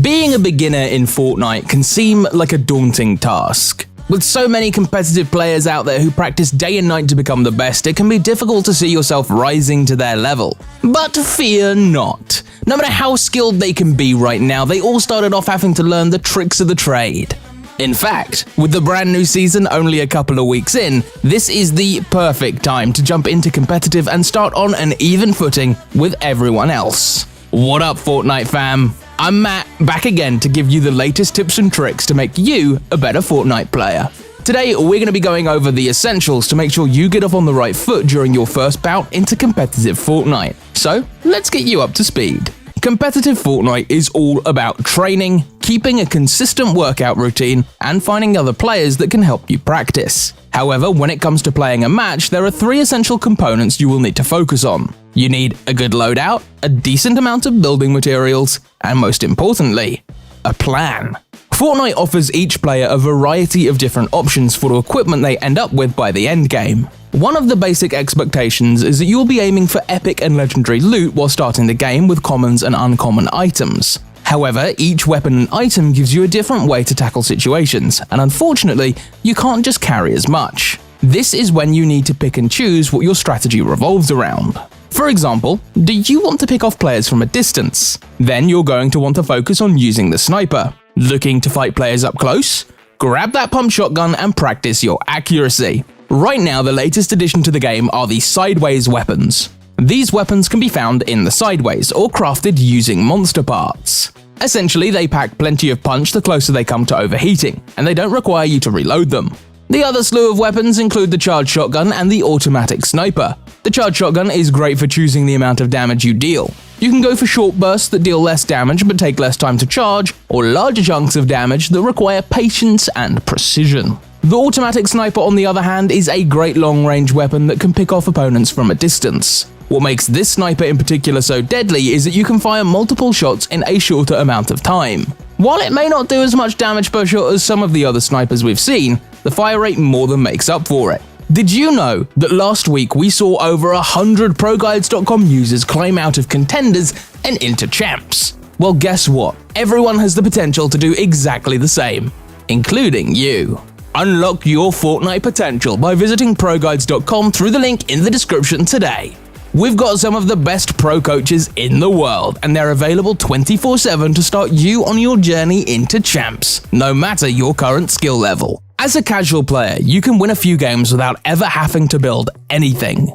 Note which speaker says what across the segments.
Speaker 1: Being a beginner in Fortnite can seem like a daunting task. With so many competitive players out there who practice day and night to become the best, it can be difficult to see yourself rising to their level. But fear not. No matter how skilled they can be right now, they all started off having to learn the tricks of the trade. In fact, with the brand new season only a couple of weeks in, this is the perfect time to jump into competitive and start on an even footing with everyone else. What up, Fortnite fam? I'm Matt, back again to give you the latest tips and tricks to make you a better Fortnite player. Today, we're going to be going over the essentials to make sure you get off on the right foot during your first bout into competitive Fortnite. So, let's get you up to speed. Competitive Fortnite is all about training, keeping a consistent workout routine, and finding other players that can help you practice. However, when it comes to playing a match, there are 3 essential components you will need to focus on. You need a good loadout, a decent amount of building materials, and most importantly, a plan. Fortnite offers each player a variety of different options for the equipment they end up with by the end game. One of the basic expectations is that you'll be aiming for epic and legendary loot while starting the game with commons and uncommon items. However, each weapon and item gives you a different way to tackle situations, and unfortunately, you can't just carry as much. This is when you need to pick and choose what your strategy revolves around. For example, do you want to pick off players from a distance? Then you're going to want to focus on using the sniper. Looking to fight players up close? Grab that pump shotgun and practice your accuracy. Right now, the latest addition to the game are the sideways weapons. These weapons can be found in the sideways or crafted using monster parts. Essentially, they pack plenty of punch the closer they come to overheating, and they don't require you to reload them. The other slew of weapons include the charged shotgun and the automatic sniper. The charged shotgun is great for choosing the amount of damage you deal. You can go for short bursts that deal less damage but take less time to charge, or larger chunks of damage that require patience and precision. The automatic sniper, on the other hand, is a great long-range weapon that can pick off opponents from a distance. What makes this sniper in particular so deadly is that you can fire multiple shots in a shorter amount of time. While it may not do as much damage per shot as some of the other snipers we've seen, the fire rate more than makes up for it. Did you know that last week we saw over 100 ProGuides.com users climb out of contenders and into champs? Well, guess what? Everyone has the potential to do exactly the same, including you. Unlock your Fortnite potential by visiting ProGuides.com through the link in the description today. We've got some of the best pro coaches in the world, and they're available 24/7 to start you on your journey into champs, no matter your current skill level. As a casual player, you can win a few games without ever having to build anything.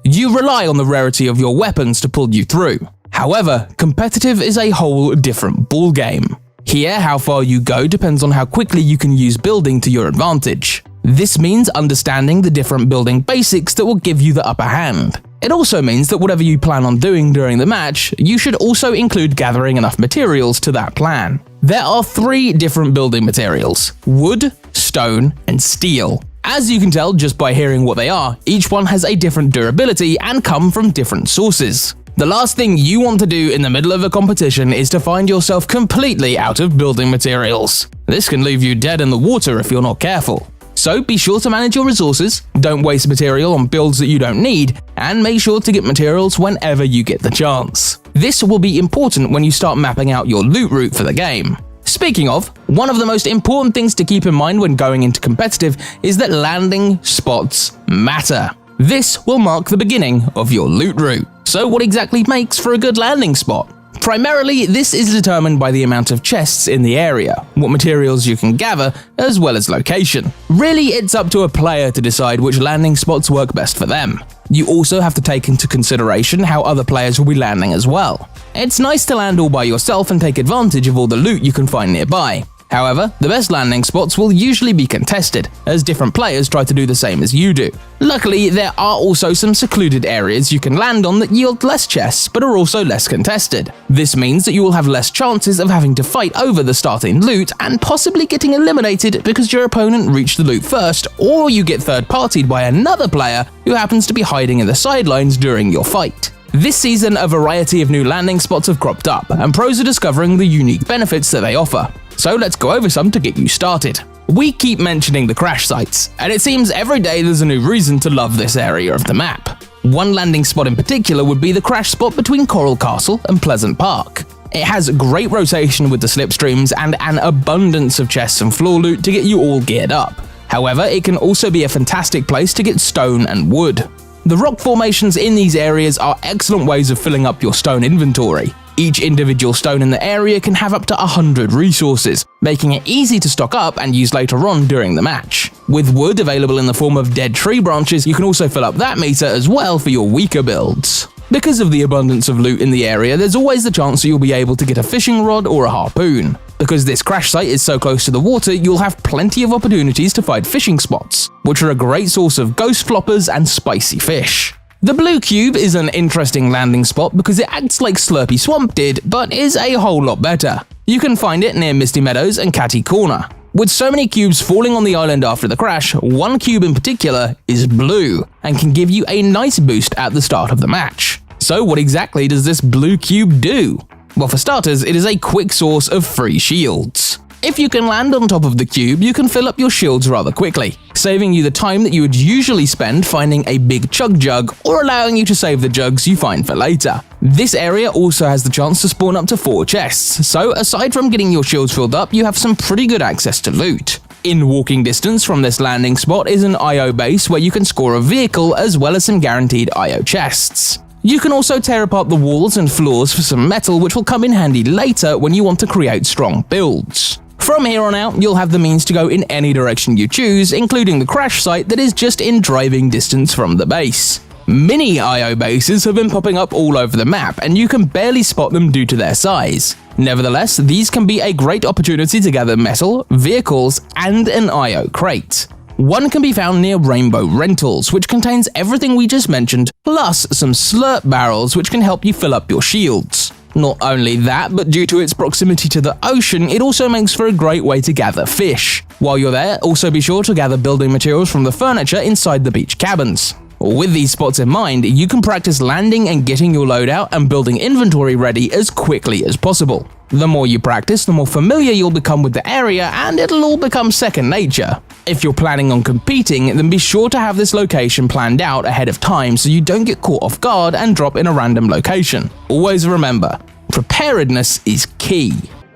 Speaker 1: You rely on the rarity of your weapons to pull you through. However, competitive is a whole different ballgame. Here, how far you go depends on how quickly you can use building to your advantage. This means understanding the different building basics that will give you the upper hand. It also means that whatever you plan on doing during the match, you should also include gathering enough materials to that plan. There are 3 different building materials: wood, stone, and steel. As you can tell just by hearing what they are, each one has a different durability and come from different sources. The last thing you want to do in the middle of a competition is to find yourself completely out of building materials. This can leave you dead in the water if you're not careful. So be sure to manage your resources, don't waste material on builds that you don't need, and make sure to get materials whenever you get the chance. This will be important when you start mapping out your loot route for the game. Speaking of, one of the most important things to keep in mind when going into competitive is that landing spots matter. This will mark the beginning of your loot route. So what exactly makes for a good landing spot? Primarily, this is determined by the amount of chests in the area, what materials you can gather, as well as location. Really, it's up to a player to decide which landing spots work best for them. You also have to take into consideration how other players will be landing as well. It's nice to land all by yourself and take advantage of all the loot you can find nearby. However, the best landing spots will usually be contested, as different players try to do the same as you do. Luckily, there are also some secluded areas you can land on that yield less chests, but are also less contested. This means that you will have less chances of having to fight over the starting loot and possibly getting eliminated because your opponent reached the loot first, or you get third-partied by another player who happens to be hiding in the sidelines during your fight. This season, a variety of new landing spots have cropped up, and pros are discovering the unique benefits that they offer. So let's go over some to get you started. We keep mentioning the crash sites, and it seems every day there's a new reason to love this area of the map. One landing spot in particular would be the crash spot between Coral Castle and Pleasant Park. It has great rotation with the slipstreams and an abundance of chests and floor loot to get you all geared up. However, it can also be a fantastic place to get stone and wood. The rock formations in these areas are excellent ways of filling up your stone inventory. Each individual stone in the area can have up to 100 resources, making it easy to stock up and use later on during the match. With wood available in the form of dead tree branches, you can also fill up that meter as well for your weaker builds. Because of the abundance of loot in the area, there's always the chance that you'll be able to get a fishing rod or a harpoon. Because this crash site is so close to the water, you'll have plenty of opportunities to find fishing spots, which are a great source of ghost floppers and spicy fish. The blue cube is an interesting landing spot because it acts like Slurpy Swamp did, but is a whole lot better. You can find it near Misty Meadows and Catty Corner. With so many cubes falling on the island after the crash, one cube in particular is blue, and can give you a nice boost at the start of the match. So what exactly does this blue cube do? Well, for starters, it is a quick source of free shields. If you can land on top of the cube, you can fill up your shields rather quickly, saving you the time that you would usually spend finding a big chug jug, or allowing you to save the jugs you find for later. This area also has the chance to spawn up to 4 chests, so aside from getting your shields filled up, you have some pretty good access to loot. In walking distance from this landing spot is an IO base where you can score a vehicle as well as some guaranteed IO chests. You can also tear apart the walls and floors for some metal, which will come in handy later when you want to create strong builds. From here on out, you'll have the means to go in any direction you choose, including the crash site that is just in driving distance from the base. Mini IO bases have been popping up all over the map, and you can barely spot them due to their size. Nevertheless, these can be a great opportunity to gather metal, vehicles, and an IO crate. One can be found near Rainbow Rentals, which contains everything we just mentioned, plus some slurp barrels which can help you fill up your shields. Not only that, but due to its proximity to the ocean, it also makes for a great way to gather fish. While you're there, also be sure to gather building materials from the furniture inside the beach cabins. With these spots in mind, you can practice landing and getting your loadout and building inventory ready as quickly as possible. The more you practice, the more familiar you'll become with the area, and it'll all become second nature. If you're planning on competing, then be sure to have this location planned out ahead of time so you don't get caught off guard and drop in a random location. Always remember, preparedness is key.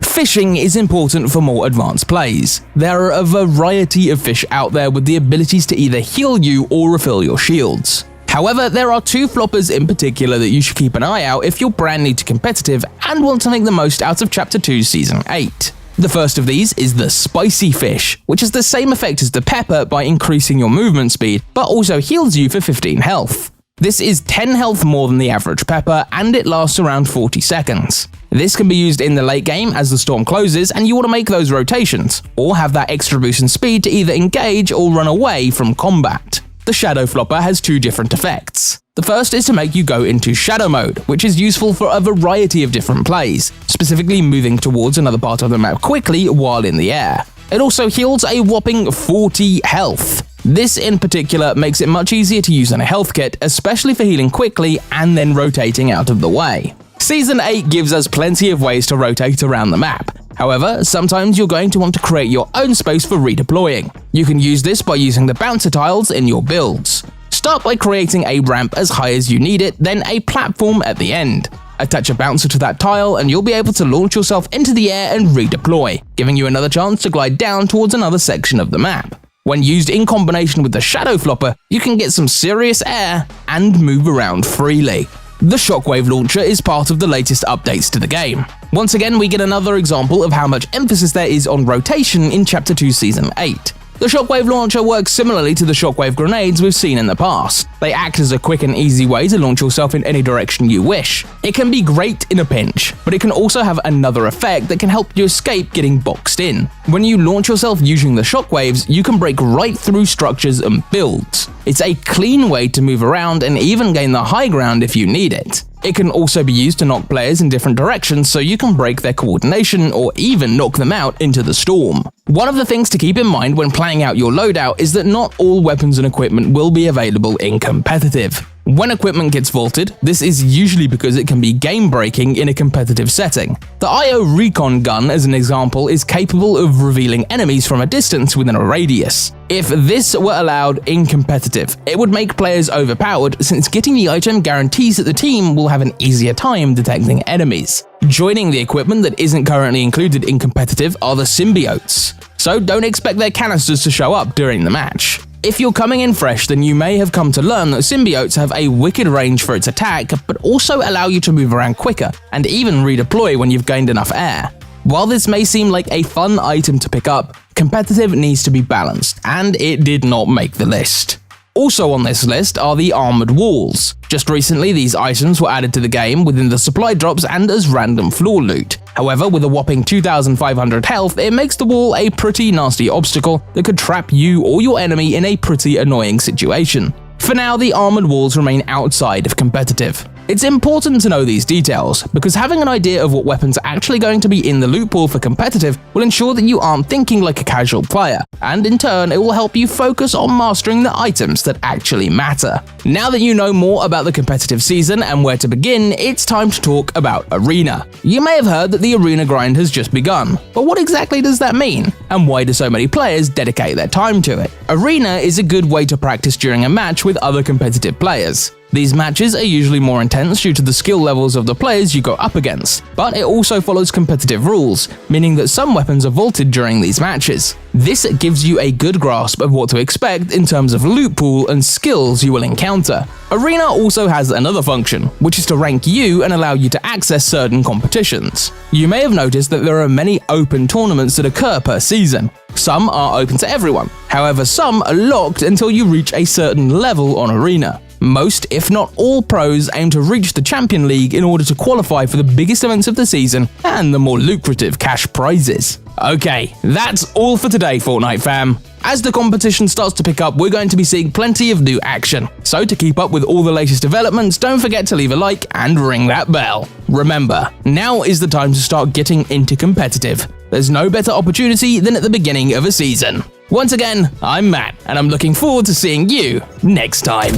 Speaker 1: Fishing is important for more advanced plays. There are a variety of fish out there with the abilities to either heal you or refill your shields. However, there are 2 floppers in particular that you should keep an eye out if you're brand new to competitive and want to make the most out of Chapter 2 Season 8. The first of these is the spicy fish, which has the same effect as the pepper by increasing your movement speed, but also heals you for 15 health. This is 10 health more than the average pepper, and it lasts around 40 seconds. This can be used in the late game as the storm closes and you want to make those rotations, or have that extra boost in speed to either engage or run away from combat. The Shadow Flopper has 2 different effects. The first is to make you go into shadow mode, which is useful for a variety of different plays, specifically moving towards another part of the map quickly while in the air. It also heals a whopping 40 health. This in particular makes it much easier to use on a health kit, especially for healing quickly and then rotating out of the way. Season 8 gives us plenty of ways to rotate around the map. However, sometimes you're going to want to create your own space for redeploying. You can use this by using the bouncer tiles in your builds. Start by creating a ramp as high as you need it, then a platform at the end. Attach a bouncer to that tile and you'll be able to launch yourself into the air and redeploy, giving you another chance to glide down towards another section of the map. When used in combination with the Shadow Flopper, you can get some serious air and move around freely. The Shockwave Launcher is part of the latest updates to the game. Once again, we get another example of how much emphasis there is on rotation in Chapter 2 Season 8. The Shockwave Launcher works similarly to the Shockwave Grenades we've seen in the past. They act as a quick and easy way to launch yourself in any direction you wish. It can be great in a pinch, but it can also have another effect that can help you escape getting boxed in. When you launch yourself using the shockwaves, you can break right through structures and builds. It's a clean way to move around and even gain the high ground if you need it. It can also be used to knock players in different directions so you can break their coordination or even knock them out into the storm. One of the things to keep in mind when planning out your loadout is that not all weapons and equipment will be available in competitive. When equipment gets vaulted, this is usually because it can be game-breaking in a competitive setting. The IO Recon gun, as an example, is capable of revealing enemies from a distance within a radius. If this were allowed in competitive, it would make players overpowered, since getting the item guarantees that the team will have an easier time detecting enemies. Joining the equipment that isn't currently included in competitive are the symbiotes, so don't expect their canisters to show up during the match. If you're coming in fresh, then you may have come to learn that symbiotes have a wicked range for its attack, but also allow you to move around quicker, and even redeploy when you've gained enough air. While this may seem like a fun item to pick up, competitive needs to be balanced, and it did not make the list. Also on this list are the armored walls. Just recently, these items were added to the game within the supply drops and as random floor loot. However, with a whopping 2,500 health, it makes the wall a pretty nasty obstacle that could trap you or your enemy in a pretty annoying situation. For now, the armored walls remain outside of competitive. It's important to know these details, because having an idea of what weapons are actually going to be in the loot pool for competitive will ensure that you aren't thinking like a casual player, and in turn it will help you focus on mastering the items that actually matter. Now that you know more about the competitive season and where to begin, it's time to talk about Arena. You may have heard that the Arena grind has just begun, but what exactly does that mean? And why do so many players dedicate their time to it? Arena is a good way to practice during a match with other competitive players. These matches are usually more intense due to the skill levels of the players you go up against, but it also follows competitive rules, meaning that some weapons are vaulted during these matches. This gives you a good grasp of what to expect in terms of loot pool and skills you will encounter. Arena also has another function, which is to rank you and allow you to access certain competitions. You may have noticed that there are many open tournaments that occur per season. Some are open to everyone, however some are locked until you reach a certain level on Arena. Most, if not all, pros aim to reach the Champion League in order to qualify for the biggest events of the season and the more lucrative cash prizes. Okay, that's all for today, Fortnite fam. As the competition starts to pick up, we're going to be seeing plenty of new action. So to keep up with all the latest developments, don't forget to leave a like and ring that bell. Remember, now is the time to start getting into competitive. There's no better opportunity than at the beginning of a season. Once again, I'm Matt, and I'm looking forward to seeing you next time.